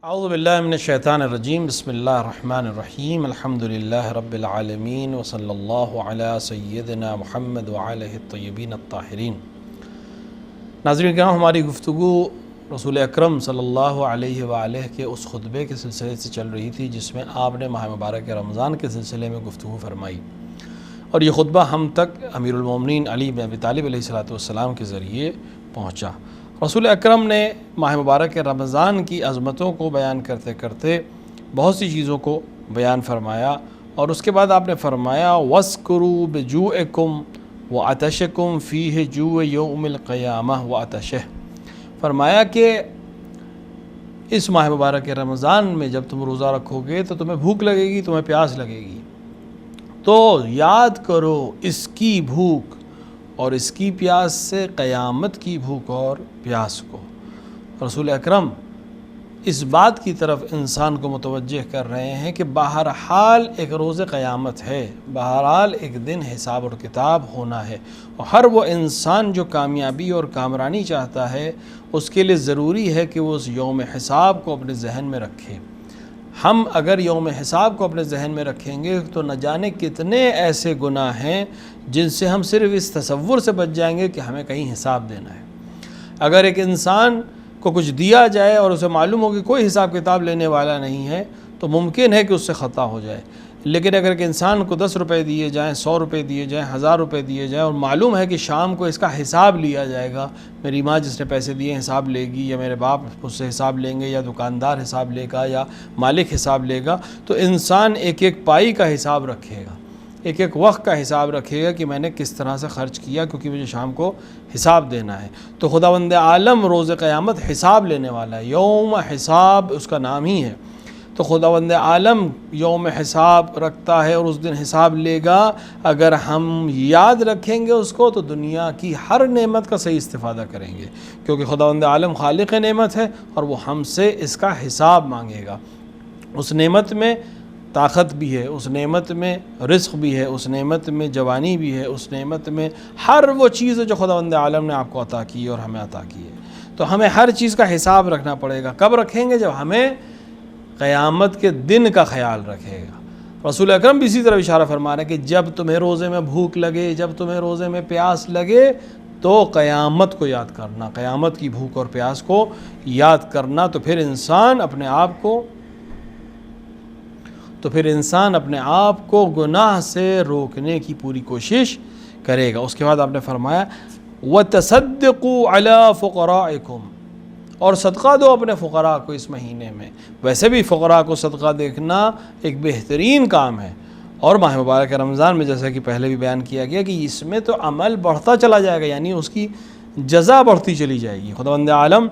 اعوذ باللہ من الشیطان الرجیم بسم اللہ الرحمن الرحیم الحمدللہ رب العالمین وصلی اللہ علی سیدنا محمد وعلیہ الطیبین الطاہرین۔ ناظرین کرام، ہماری گفتگو رسول اکرم صلی اللہ علیہ وآلہ کے اس خطبے کے سلسلے سے چل رہی تھی جس میں آپ نے ماہ مبارک رمضان کے سلسلے میں گفتگو فرمائی، اور یہ خطبہ ہم تک امیر المومنین علی بن ابی طالب علیہ السلام کے ذریعے پہنچا۔ رسول اکرم نے ماہ مبارک رمضان کی عظمتوں کو بیان کرتے کرتے بہت سی چیزوں کو بیان فرمایا، اور اس کے بعد آپ نے فرمایا وَاذْكُرُوا بِجُوعِكُمْ وَعَطَشِكُمْ فِيهِ جُوعُ يَوْمِ الْقِيَامَةِ وَعَطَشِهِ۔ فرمایا کہ اس ماہ مبارک رمضان میں جب تم روزہ رکھو گے تو تمہیں بھوک لگے گی، تمہیں پیاس لگے گی، تو یاد کرو اس کی بھوک اور اس کی پیاس سے قیامت کی بھوک اور پیاس کو۔ رسول اکرم اس بات کی طرف انسان کو متوجہ کر رہے ہیں کہ بہرحال ایک روز قیامت ہے، بہرحال ایک دن حساب اور کتاب ہونا ہے، اور ہر وہ انسان جو کامیابی اور کامرانی چاہتا ہے اس کے لیے ضروری ہے کہ وہ اس یوم حساب کو اپنے ذہن میں رکھے۔ ہم اگر یوم حساب کو اپنے ذہن میں رکھیں گے تو نہ جانے کتنے ایسے گناہ ہیں جن سے ہم صرف اس تصور سے بچ جائیں گے کہ ہمیں کہیں حساب دینا ہے۔ اگر ایک انسان کو کچھ دیا جائے اور اسے معلوم ہو کہ کوئی حساب کتاب لینے والا نہیں ہے تو ممکن ہے کہ اس سے خطا ہو جائے، لیکن اگر ایک انسان کو 10 روپے دیے جائیں، 100 روپے دیے جائیں، 1000 روپے دیے جائیں، اور معلوم ہے کہ شام کو اس کا حساب لیا جائے گا، میری ماں جس نے پیسے دیے حساب لے گی، یا میرے باپ اس سے حساب لیں گے، یا دکاندار حساب لے گا، یا مالک حساب لے گا، تو انسان ایک ایک پائی کا حساب رکھے گا، ایک ایک وقت کا حساب رکھے گا کہ میں نے کس طرح سے خرچ کیا، کیونکہ مجھے شام کو حساب دینا ہے۔ تو خداوند عالم روز قیامت حساب لینے والا ہے، یوم حساب اس کا نام ہی ہے۔ تو خداوند عالم یوم حساب رکھتا ہے اور اس دن حساب لے گا۔ اگر ہم یاد رکھیں گے اس کو تو دنیا کی ہر نعمت کا صحیح استفادہ کریں گے، کیونکہ خداوند عالم خالق نعمت ہے اور وہ ہم سے اس کا حساب مانگے گا۔ اس نعمت میں طاقت بھی ہے، اس نعمت میں رزق بھی ہے، اس نعمت میں جوانی بھی ہے، اس نعمت میں ہر وہ چیز ہے جو خداوند عالم نے آپ کو عطا کی ہے اور ہمیں عطا کی ہے۔ تو ہمیں ہر چیز کا حساب رکھنا پڑے گا۔ کب رکھیں گے؟ جب ہمیں قیامت کے دن کا خیال رکھے گا۔ رسول اکرم بھی اسی طرح اشارہ فرما رہے ہیں کہ جب تمہیں روزے میں بھوک لگے، جب تمہیں روزے میں پیاس لگے تو قیامت کو یاد کرنا، قیامت کی بھوک اور پیاس کو یاد کرنا، تو پھر انسان اپنے آپ کو گناہ سے روکنے کی پوری کوشش کرے گا۔ اس کے بعد آپ نے فرمایا وَتَصَدِّقُوا عَلَىٰ فُقَرَائِكُمْ، اور صدقہ دو اپنے فقراء کو اس مہینے میں۔ ویسے بھی فقراء کو صدقہ دیکھنا ایک بہترین کام ہے، اور ماہ مبارک رمضان میں جیسا کہ پہلے بھی بیان کیا گیا کہ اس میں تو عمل بڑھتا چلا جائے گا، یعنی اس کی جزا بڑھتی چلی جائے گی۔ خداوند عالم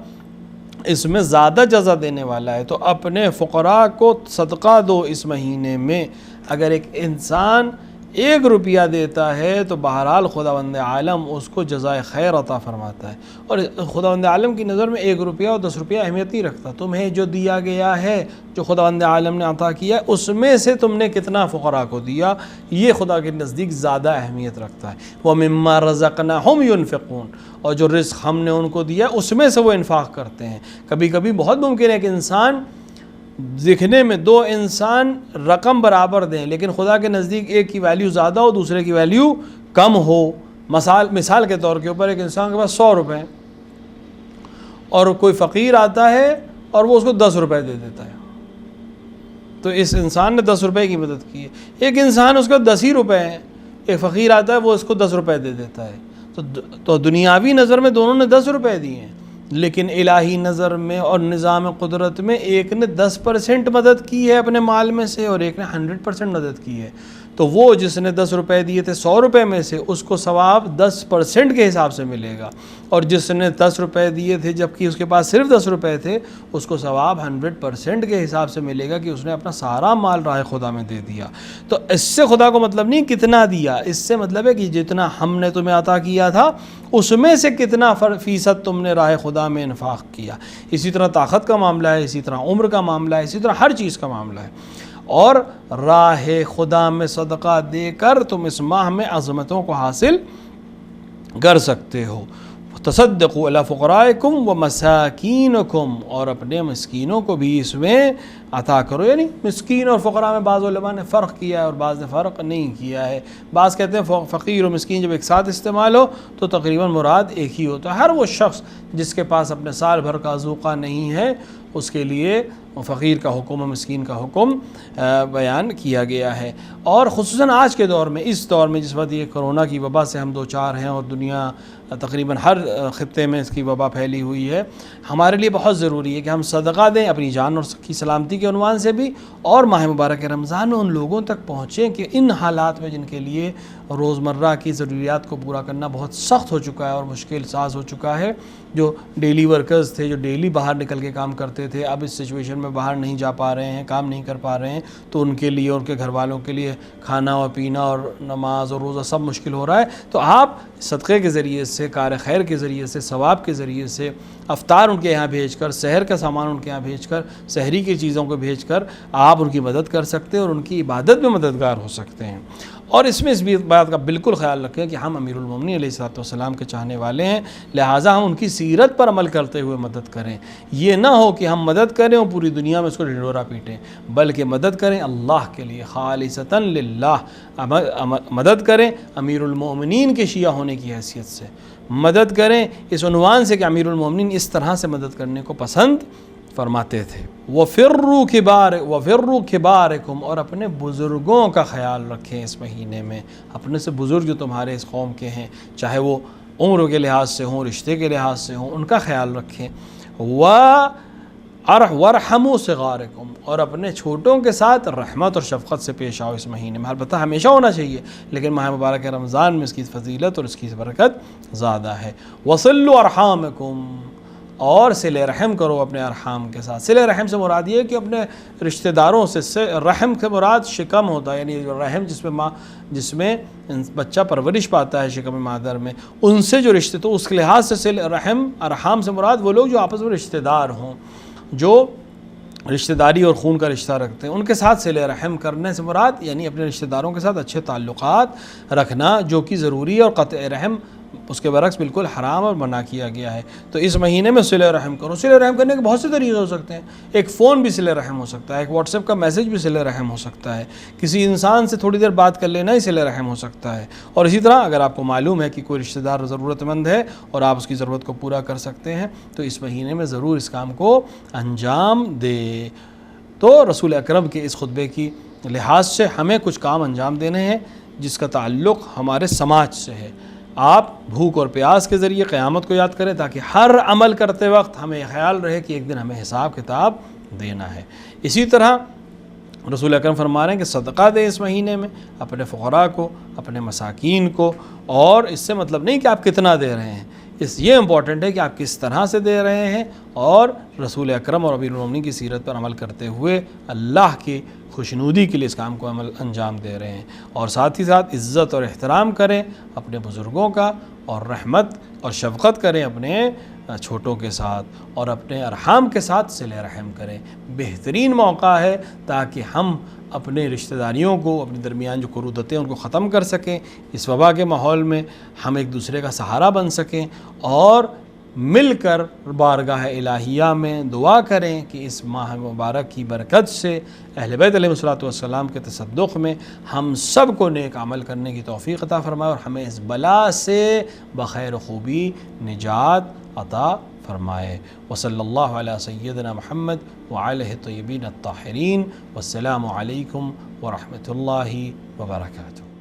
اس میں زیادہ جزا دینے والا ہے، تو اپنے فقراء کو صدقہ دو اس مہینے میں۔ اگر ایک انسان 1 روپیہ دیتا ہے تو بہرحال خداوند عالم اس کو جزائے خیر عطا فرماتا ہے، اور خداوند عالم کی نظر میں 1 روپیہ اور 10 روپیہ اہمیت نہیں رکھتا۔ تمہیں جو دیا گیا ہے، جو خداوند عالم نے عطا کیا ہے، اس میں سے تم نے کتنا فقراء کو دیا، یہ خدا کے نزدیک زیادہ اہمیت رکھتا ہے۔ وَمِمَّا رَزَقْنَاهُمْ يُنْفِقُونَ، اور جو رزق ہم نے ان کو دیا اس میں سے وہ انفاق کرتے ہیں۔ کبھی کبھی بہت ممکن ہے کہ انسان دکھنے میں 2 انسان رقم برابر دیں، لیکن خدا کے نزدیک ایک کی ویلیو زیادہ ہو، دوسرے کی ویلیو کم ہو۔ مثال کے طور کے اوپر ایک انسان کے پاس 100 روپے ہیں اور کوئی فقیر آتا ہے اور وہ اس کو 10 روپے دے دیتا ہے، تو اس انسان نے 10 روپے کی مدد کی ہے۔ ایک انسان اس کو 10 ہی روپے ہیں، ایک فقیر آتا ہے وہ اس کو 10 روپے دے دیتا ہے، تو دنیاوی نظر میں دونوں نے 10 روپے دیے ہیں، لیکن الہی نظر میں اور نظام قدرت میں ایک نے 10% مدد کی ہے اپنے مال میں سے، اور ایک نے 100% مدد کی ہے۔ تو وہ جس نے 10 روپے دیے تھے 100 روپے میں سے، اس کو ثواب 10% کے حساب سے ملے گا، اور جس نے 10 روپے دیے تھے جبکہ اس کے پاس صرف 10 روپے تھے، اس کو ثواب 100% کے حساب سے ملے گا کہ اس نے اپنا سارا مال راہ خدا میں دے دیا۔ تو اس سے خدا کو مطلب نہیں کتنا دیا، اس سے مطلب ہے کہ جتنا ہم نے تمہیں عطا کیا تھا اس میں سے کتنا فیصد تم نے راہ خدا میں انفاق کیا۔ اسی طرح طاقت کا معاملہ ہے، اسی طرح عمر کا معاملہ ہے، اسی طرح ہر چیز کا معاملہ ہے، اور راہ خدا میں صدقہ دے کر تم اس ماہ میں عظمتوں کو حاصل کر سکتے ہو۔ تصدقوا علی فقرائکم و مساکینکم، اور اپنے مسکینوں کو بھی اس میں عطا کرو. یعنی مسکین اور فقراء میں بعض علماء نے فرق کیا ہے اور بعض نے فرق نہیں کیا ہے. بعض کہتے ہیں فقیر و مسکین جب ایک ساتھ استعمال ہو تو تقریباً مراد ایک ہی ہوتا ہے. ہر وہ شخص جس کے پاس اپنے سال بھر کا ذوقہ نہیں ہے اس کے لیے فقیر کا حکم و مسکین کا حکم بیان کیا گیا ہے. اور خصوصاً آج کے دور میں، اس دور میں جس وقت یہ کرونا کی وبا سے ہم دو چار ہیں اور دنیا تقریباً ہر خطے میں اس کی وبا پھیلی ہوئی ہے، ہمارے لیے بہت ضروری ہے کہ ہم صدقہ دیں اپنی جان اور کی سلامتی کے عنوان سے بھی، اور ماہ مبارک رمضان میں ان لوگوں تک پہنچیں کہ ان حالات میں جن کے لیے روزمرہ کی ضروریات کو پورا کرنا بہت سخت ہو چکا ہے اور مشکل ساز ہو چکا ہے. جو ڈیلی ورکرز تھے، جو ڈیلی باہر نکل کے کام کرتے تھے، اب اس سچویشن میں باہر نہیں جا پا رہے ہیں، کام نہیں کر پا رہے ہیں، تو ان کے لیے اور ان کے گھر والوں کے لیے کھانا اور پینا اور نماز اور روزہ سب مشکل ہو رہا ہے. تو آپ صدقے کے ذریعے سے، کار خیر کے ذریعے سے، ثواب کے ذریعے سے، افطار ان کے یہاں بھیج کر، سحر کا سامان ان کے یہاں بھیج کر، سحری کی چیزوں کو بھیج کر آپ ان کی مدد کر سکتے ہیں اور ان کی عبادت میں مددگار ہو سکتے ہیں. اور اس میں اس بات کا بالکل خیال رکھیں کہ ہم امیر المومنین علیہ الصلوۃ والسلام کے چاہنے والے ہیں، لہٰذا ہم ان کی سیرت پر عمل کرتے ہوئے مدد کریں. یہ نہ ہو کہ ہم مدد کریں اور پوری دنیا میں اس کو ڈھنڈورا پیٹیں، بلکہ مدد کریں اللہ کے لیے، خالصتاً للہ. مدد کریں امیر المومنین کے شیعہ ہونے کی حیثیت سے، مدد کریں اس عنوان سے کہ امیر المومنین اس طرح سے مدد کرنے کو پسند فرماتے تھے. وَفِرُّوا كِبَارِكُمْ، اور اپنے بزرگوں کا خیال رکھیں اس مہینے میں. اپنے سے بزرگ جو تمہارے اس قوم کے ہیں، چاہے وہ عمر کے لحاظ سے ہوں، رشتے کے لحاظ سے ہوں، ان کا خیال رکھیں. وَارْحَمُوا صِغَارَكُمْ، اور اپنے چھوٹوں کے ساتھ رحمت اور شفقت سے پیش آؤ اس مہینے میں. البتہ ہمیشہ ہونا چاہیے، لیکن ماہ مبارک رمضان میں اس کی فضیلت اور اس کی برکت زیادہ ہے. وَصِلُّوا أَرْحَامَكُمْ، اور صلہ رحم کرو اپنے ارحام کے ساتھ. صلہ رحم سے مراد یہ ہے کہ اپنے رشتہ داروں سے، رحم سے مراد شکم ہوتا ہے، یعنی رحم جس میں بچہ پرورش پاتا ہے شکم مادر میں، ان سے جو رشتے، تو اس کے لحاظ سے صلہ رحم، ارحام سے مراد وہ لوگ جو آپس میں رشتہ دار ہوں، جو رشتہ داری اور خون کا رشتہ رکھتے ہیں، ان کے ساتھ صلہ رحم کرنے سے مراد یعنی اپنے رشتہ داروں کے ساتھ اچھے تعلقات رکھنا، جو کہ ضروری ہے، اور قطع رحم اس کے برعکس بالکل حرام اور منع کیا گیا ہے. تو اس مہینے میں صلہ رحم کرو. صلہ رحم کرنے کے بہت سے طریقے ہو سکتے ہیں. ایک فون بھی صلہ رحم ہو سکتا ہے، ایک واٹس ایپ کا میسج بھی صلہ رحم ہو سکتا ہے، کسی انسان سے تھوڑی دیر بات کر لینا ہی صلہ رحم ہو سکتا ہے. اور اسی طرح اگر آپ کو معلوم ہے کہ کوئی رشتہ دار ضرورت مند ہے اور آپ اس کی ضرورت کو پورا کر سکتے ہیں، تو اس مہینے میں ضرور اس کام کو انجام دے. تو رسول اکرم کے اس خطبے کی لحاظ سے ہمیں کچھ کام انجام دینے ہیں جس کا تعلق ہمارے سماج سے ہے. آپ بھوک اور پیاس کے ذریعے قیامت کو یاد کریں تاکہ ہر عمل کرتے وقت ہمیں یہ خیال رہے کہ ایک دن ہمیں حساب کتاب دینا ہے. اسی طرح رسول اکرم فرما رہے ہیں کہ صدقہ دیں اس مہینے میں اپنے فقراء کو، اپنے مساکین کو. اور اس سے مطلب نہیں کہ آپ کتنا دے رہے ہیں، یہ امپورٹنٹ ہے کہ آپ کس طرح سے دے رہے ہیں، اور رسول اکرم اور امیر المومنین کی سیرت پر عمل کرتے ہوئے اللہ کی خوشنودی کے لیے اس کام کو انجام دے رہے ہیں. اور ساتھ ہی ساتھ عزت اور احترام کریں اپنے بزرگوں کا، اور رحمت اور شفقت کریں اپنے چھوٹوں کے ساتھ، اور اپنے ارحام کے ساتھ صلہ رحم کریں. بہترین موقع ہے تاکہ ہم اپنے رشتہ داریوں کو، اپنے درمیان جو قرودتیں ان کو ختم کر سکیں. اس وبا کے ماحول میں ہم ایک دوسرے کا سہارا بن سکیں، اور مل کر بارگاہ الہیہ میں دعا کریں کہ اس ماہ مبارک کی برکت سے اہل بیت علیہ السلام کے تصدق میں ہم سب کو نیک عمل کرنے کی توفیق عطا فرمائے، اور ہمیں اس بلا سے بخیر و خوبی نجات عطا فرمائے. وصلی اللہ علی سیدنا محمد وعلیہ الطیبین الطاہرین. والسلام علیکم ورحمۃ اللہ وبرکاتہ.